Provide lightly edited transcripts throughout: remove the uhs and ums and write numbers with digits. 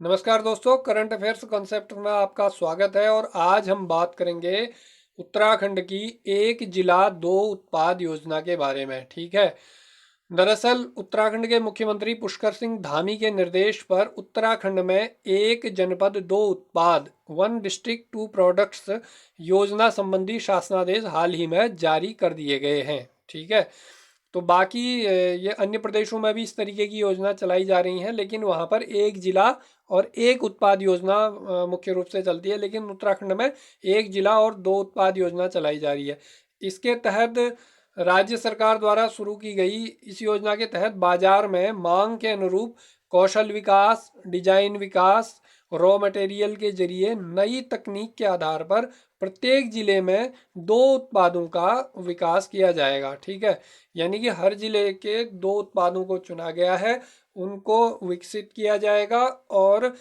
नमस्कार दोस्तों, current affairs concept में आपका स्वागत है। और आज हम बात करेंगे उत्तराखंड की एक जिला दो उत्पाद योजना के बारे में। ठीक है। दरअसल उत्तराखंड के मुख्यमंत्री पुष्कर सिंह धामी के निर्देश पर उत्तराखंड में एक जनपद दो उत्पाद, वन डिस्ट्रिक्ट टू प्रोडक्ट्स योजना संबंधी शासनादेश हाल ही में जारी कर दिए गए हैं। ठीक है। तो बाकी ये अन्य प्रदेशों में भी इस तरीके की योजना चलाई जा रही हैं, लेकिन वहाँ पर एक जिला और एक उत्पाद योजना मुख्य रूप से चलती है। लेकिन उत्तराखंड में एक जिला और दो उत्पाद योजना चलाई जा रही है। इसके तहत राज्य सरकार द्वारा शुरू की गई इस योजना के तहत बाजार में मांग के अनुरूप कौशल विकास, डिजाइन विकास, रॉ मटेरियल के जरिए नई तकनीक के आधार पर प्रत्येक जिले में दो उत्पादों का विकास किया जाएगा। ठीक है। यानी कि हर जिले के दो उत्पादों को चुना गया है, उनको विकसित किया जाएगा। और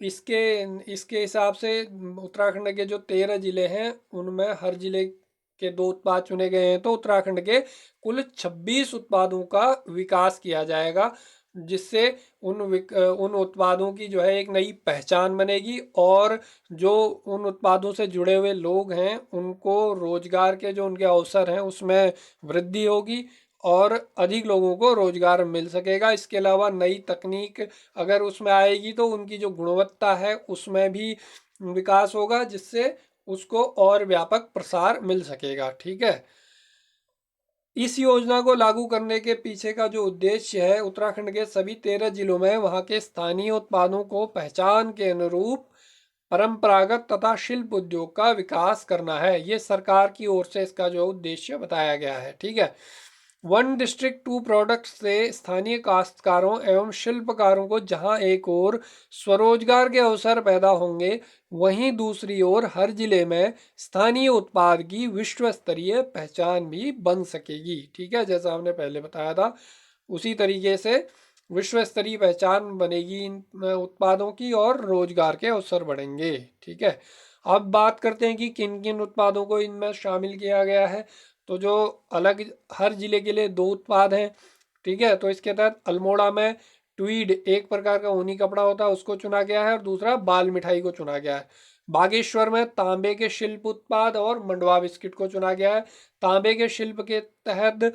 इसके इसके हिसाब से उत्तराखंड के जो 13 जिले हैं उनमें हर जिले के दो उत्पाद चुने गए हैं, तो उत्तराखंड के कुल 26 उत्पादों का विकास किया जाएगा, जिससे उन उत्पादों की जो है एक नई पहचान बनेगी। और जो उन उत्पादों से जुड़े हुए लोग हैं उनको रोजगार के जो उनके अवसर हैं उसमें वृद्धि होगी और अधिक लोगों को रोजगार मिल सकेगा। इसके अलावा नई तकनीक अगर उसमें आएगी तो उनकी जो गुणवत्ता है उसमें भी विकास होगा, जिससे उसको और व्यापक प्रसार मिल सकेगा। ठीक है। इस योजना को लागू करने के पीछे का जो उद्देश्य है, उत्तराखंड के सभी 13 जिलों में वहाँ के स्थानीय उत्पादों को पहचान के अनुरूप परंपरागत तथा शिल्प उद्योग का विकास करना है। ये सरकार की ओर से इसका जो उद्देश्य बताया गया है। ठीक है। वन डिस्ट्रिक्ट टू प्रोडक्ट्स से स्थानीय काश्तकारों एवं शिल्पकारों को जहां एक ओर स्वरोजगार के अवसर पैदा होंगे, वहीं दूसरी ओर हर जिले में स्थानीय उत्पाद की विश्व स्तरीय पहचान भी बन सकेगी। ठीक है। जैसा हमने पहले बताया था उसी तरीके से विश्व स्तरीय पहचान बनेगी इन उत्पादों की और रोजगार के अवसर बढ़ेंगे। ठीक है। अब बात करते हैं कि किन किन उत्पादों को इनमें शामिल किया गया है। तो जो अलग हर जिले के लिए दो उत्पाद हैं। ठीक है। तो इसके तहत अल्मोड़ा में ट्वीड एक प्रकार का ऊनी कपड़ा होता है उसको चुना गया है, और दूसरा बाल मिठाई को चुना गया है। बागेश्वर में तांबे के शिल्प उत्पाद और मंडवा बिस्किट को चुना गया है। तांबे के शिल्प के तहत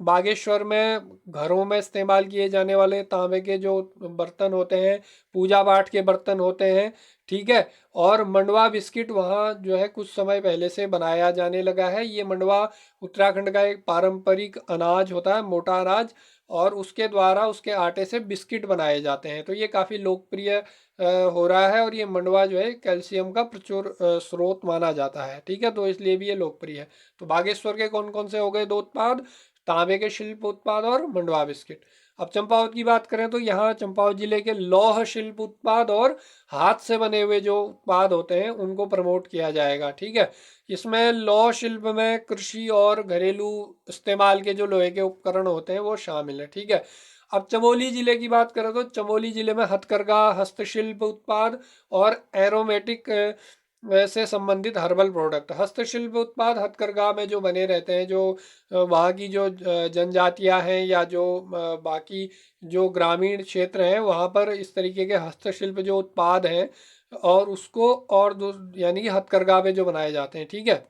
बागेश्वर में घरों में इस्तेमाल किए जाने वाले तांबे के जो बर्तन होते हैं, पूजा पाठ के बर्तन होते हैं। ठीक है। और मंडवा बिस्किट वहाँ जो है कुछ समय पहले से बनाया जाने लगा है। ये मंडवा उत्तराखंड का एक पारंपरिक अनाज होता है, मोटा अनाज, और उसके द्वारा उसके आटे से बिस्किट बनाए जाते हैं। तो ये काफ़ी लोकप्रिय हो रहा है, और ये मंडवा जो है कैल्शियम का प्रचुर स्रोत माना जाता है। ठीक है। तो इसलिए भी ये लोकप्रिय है। तो बागेश्वर के कौन कौन से हो गए दो उत्पाद? तांबे के शिल्प उत्पाद और मंडवा बिस्किट। अब चंपावत की बात करें तो यहाँ चंपावत जिले के लौह शिल्प उत्पाद और हाथ से बने हुए जो उत्पाद होते हैं उनको प्रमोट किया जाएगा। ठीक है। इसमें लौह शिल्प में कृषि और घरेलू इस्तेमाल के जो लोहे के उपकरण होते हैं वो शामिल है। ठीक है। अब चमोली जिले की बात करें तो चमोली जिले में हथकरघा, हस्तशिल्प उत्पाद और एरोमेटिक से संबंधित हर्बल प्रोडक्ट। हस्तशिल्प उत्पाद हथकरघा में जो बने रहते हैं, जो वहाँ की जो जनजातियाँ हैं या जो बाकी जो ग्रामीण क्षेत्र हैं वहाँ पर इस तरीके के हस्तशिल्प जो उत्पाद हैं और उसको और यानी कि हथकरघा पे जो बनाए जाते हैं। ठीक है।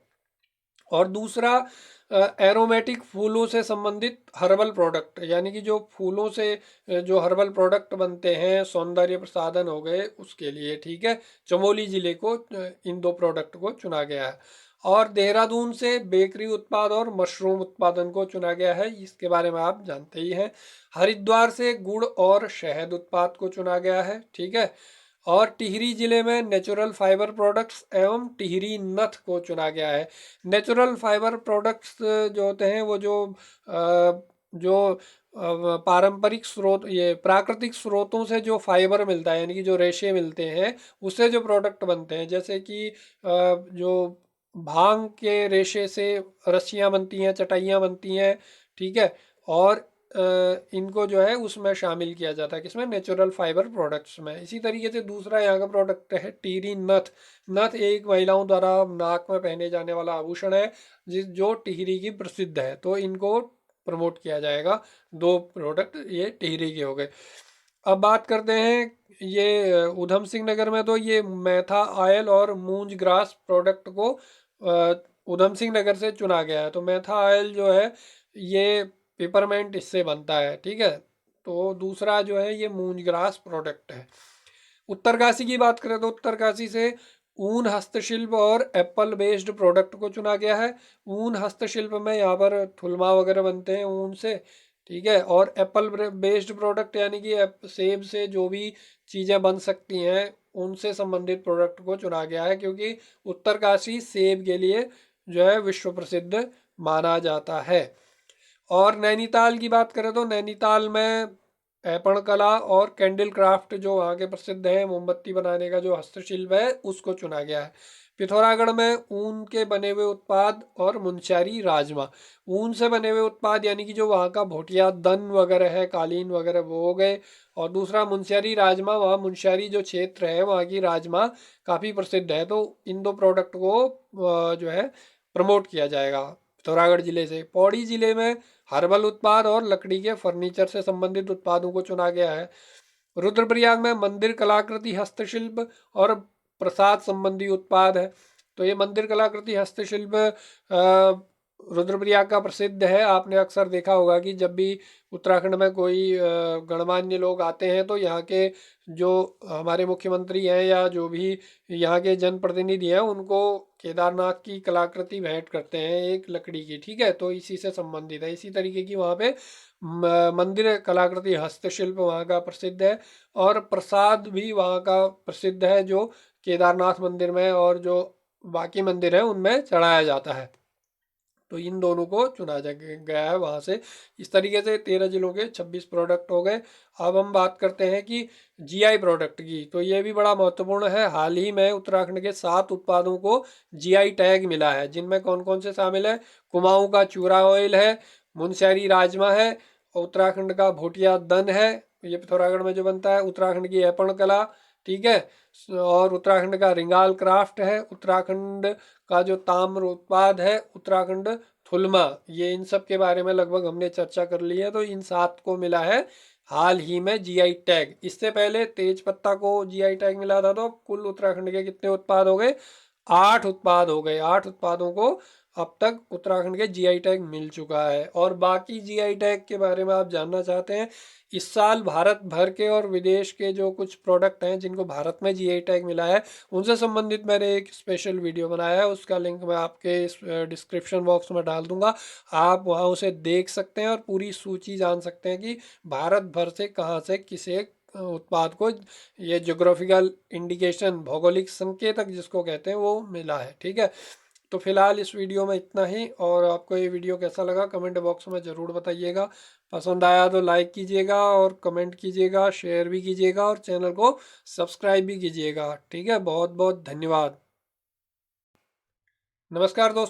और दूसरा एरोमेटिक फूलों से संबंधित हर्बल प्रोडक्ट, यानी कि जो फूलों से जो हर्बल प्रोडक्ट बनते हैं, सौंदर्य प्रसाधन हो गए उसके लिए। ठीक है। चमोली जिले को इन दो प्रोडक्ट को चुना गया है। और देहरादून से बेकरी उत्पाद और मशरूम उत्पादन को चुना गया है, इसके बारे में आप जानते ही हैं। हरिद्वार से गुड़ और शहद उत्पाद को चुना गया है। ठीक है। और टिहरी जिले में नेचुरल फाइबर प्रोडक्ट्स एवं टिहरी नथ को चुना गया है। नेचुरल फाइबर प्रोडक्ट्स जो होते हैं वो जो पारंपरिक स्रोत, ये प्राकृतिक स्रोतों से जो फाइबर मिलता है यानी कि जो रेशे मिलते हैं उससे जो प्रोडक्ट बनते हैं, जैसे कि जो भांग के रेशे से रस्सियाँ बनती हैं, चटाइयाँ बनती हैं। ठीक है। और इनको जो है उसमें शामिल किया जाता है, किसमें? नेचुरल फाइबर प्रोडक्ट्स में। इसी तरीके से दूसरा यहाँ का प्रोडक्ट है टिहरी नथ। नथ एक महिलाओं द्वारा नाक में पहने जाने वाला आभूषण है जो टिहरी की प्रसिद्ध है, तो इनको प्रमोट किया जाएगा। दो प्रोडक्ट ये टिहरी के हो गए। अब बात करते हैं ये उधम सिंह नगर में तो ये मैथा ऑयल और मूंज ग्रास प्रोडक्ट को उधम सिंह नगर से चुना गया है। तो मैथा ऑयल जो है ये पेपरमेंट इससे बनता है, ठीक है। तो दूसरा जो है ये मूंज ग्रास प्रोडक्ट है। उत्तरकाशी की बात करें तो उत्तरकाशी से ऊन हस्तशिल्प और एप्पल बेस्ड प्रोडक्ट को चुना गया है। ऊन हस्तशिल्प में यहाँ पर थुलमा वगैरह बनते हैं ऊन से, ठीक है। और एप्पल बेस्ड प्रोडक्ट यानी कि सेब से जो भी चीज़ें बन सकती हैं उनसे संबंधित प्रोडक्ट को चुना गया है, क्योंकि उत्तरकाशी सेब के लिए जो है विश्व प्रसिद्ध माना जाता है। और नैनीताल की बात करें तो नैनीताल में ऐपण कला और कैंडल क्राफ्ट जो वहाँ के प्रसिद्ध है, मोमबत्ती बनाने का जो हस्तशिल्प है उसको चुना गया है। पिथौरागढ़ में ऊन के बने हुए उत्पाद और मुनस्यारी राजमा। ऊन से बने हुए उत्पाद यानी कि जो वहाँ का भोटिया दन वगैरह है, कालीन वगैरह, वो हो गए। और दूसरा मुनस्यारी राजमा, वहाँ मुनस्यारी जो क्षेत्र है वहाँ की राजमा काफ़ी प्रसिद्ध है। तो इन दो प्रोडक्ट को जो है प्रमोट किया जाएगा पिथौरागढ़ जिले से। पौड़ी जिले में हर्बल उत्पाद और लकड़ी के फर्नीचर से संबंधित उत्पादों को चुना गया है। रुद्रप्रयाग में मंदिर कलाकृति हस्तशिल्प और प्रसाद संबंधी उत्पाद है। तो ये मंदिर कलाकृति हस्तशिल्प रुद्रप्रयाग का प्रसिद्ध है। आपने अक्सर देखा होगा कि जब भी उत्तराखंड में कोई गणमान्य लोग आते हैं तो यहाँ के जो हमारे मुख्यमंत्री हैं या जो भी यहाँ के जनप्रतिनिधि हैं उनको केदारनाथ की कलाकृति भेंट करते हैं एक लकड़ी की, ठीक है। तो इसी से संबंधित है। इसी तरीके की वहाँ पे मंदिर कलाकृति हस्तशिल्प वहाँ का प्रसिद्ध है। और प्रसाद भी वहाँ का प्रसिद्ध है जो केदारनाथ मंदिर में और जो बाकी मंदिर हैं उनमें चढ़ाया जाता है। तो इन दोनों को चुना गया है वहाँ से। इस तरीके से 13 जिलों के 26 प्रोडक्ट हो गए। अब हम बात करते हैं कि जीआई प्रोडक्ट की। तो ये भी बड़ा महत्वपूर्ण है। हाल ही में उत्तराखंड के 7 उत्पादों को जीआई टैग मिला है, जिनमें कौन कौन से शामिल है। कुमाऊं का चूरा ऑयल है, मुनस्यारी राजमा है, उत्तराखंड का भोटिया दन है, ये पिथौरागढ़ में जो बनता है। उत्तराखंड की ऐपण कला, ठीक है। और उत्तराखंड का रिंगाल क्राफ्ट है। उत्तराखंड का जो ताम्र उत्पाद है उत्तराखंड थुलमा। ये इन सब के बारे में लगभग हमने चर्चा कर ली है। तो इन 7 को मिला है हाल ही में जीआई टैग। इससे पहले तेज पत्ता को जीआई टैग मिला था। तो कुल उत्तराखंड के कितने उत्पाद हो गए? 8 उत्पाद हो गए। 8 उत्पादों को अब तक उत्तराखंड के जीआई टैग मिल चुका है। और बाकी जीआई टैग के बारे में आप जानना चाहते हैं, इस साल भारत भर के और विदेश के जो कुछ प्रोडक्ट हैं जिनको भारत में जीआई टैग मिला है उनसे संबंधित मैंने एक स्पेशल वीडियो बनाया है। उसका लिंक मैं आपके इस डिस्क्रिप्शन बॉक्स में डाल दूंगा। आप वहां उसे देख सकते हैं और पूरी सूची जान सकते हैं कि भारत भर से कहाँ से किस एक उत्पाद को ये ज्योग्राफिकल इंडिकेशन, भौगोलिक संकेतक जिसको कहते हैं, वो मिला है, ठीक है। तो फिलहाल इस वीडियो में इतना ही। और आपको ये वीडियो कैसा लगा कमेंट बॉक्स में ज़रूर बताइएगा। पसंद आया तो लाइक कीजिएगा और कमेंट कीजिएगा, शेयर भी कीजिएगा और चैनल को सब्सक्राइब भी कीजिएगा, ठीक है। बहुत बहुत धन्यवाद। नमस्कार दोस्तों।